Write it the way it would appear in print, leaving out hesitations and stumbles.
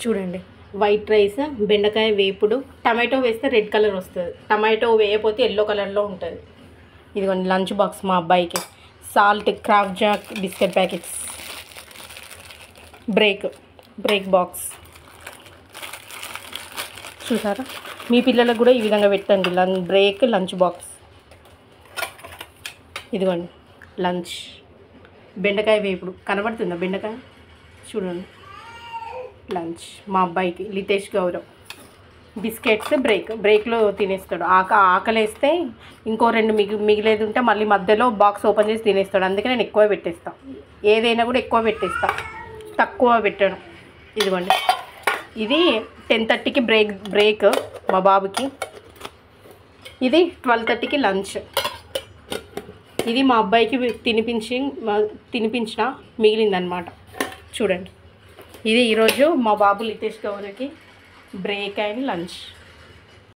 చూడండి, white rice, బెండకాయ వేపుడు, టమాటో వేస్తే రెడ్ కలర్ వస్తుంది, టమాటో వేయకపోతే ఎల్లో కలర్లో ఉంటుంది. ఇదిగోండి లంచ్ బాక్స్ మా అబ్బాయికి. Salt, craft Jack biscuit packets, break box. చూసారా, మీ పిల్లలకు కూడా ఈ విధంగా పెట్టండి. Lunch box. ఇదిగోండి లంచ్, బెండకాయ వేపుడు కనబడుతుందా? బెండకాయ చూడండి. లంచ్ మా అబ్బాయికి లితేష్ గౌరవ్. బిస్కెట్స్ బ్రేక్లో తినేస్తాడు. ఆకలేస్తే ఇంకో 2 మిగిలేది ఉంటే మళ్ళీ మధ్యలో బాక్స్ ఓపెన్ చేసి తినేస్తాడు. అందుకే నేను ఎక్కువ పెట్టేస్తాను. ఏదైనా కూడా ఎక్కువ పెట్టేస్తాను, తక్కువ పెట్టాను. ఇదిగోండి, ఇది 10:30కి బ్రేక్ మా బాబుకి. ఇది 12:30కి లంచ్. ఇది మా అబ్బాయికి తినిపించిన మిగిలిందనమాట. చూడండి, ఇది ఈరోజు మా బాబు లితేష్ గౌరకి బ్రేక్ అండ్ లంచ్.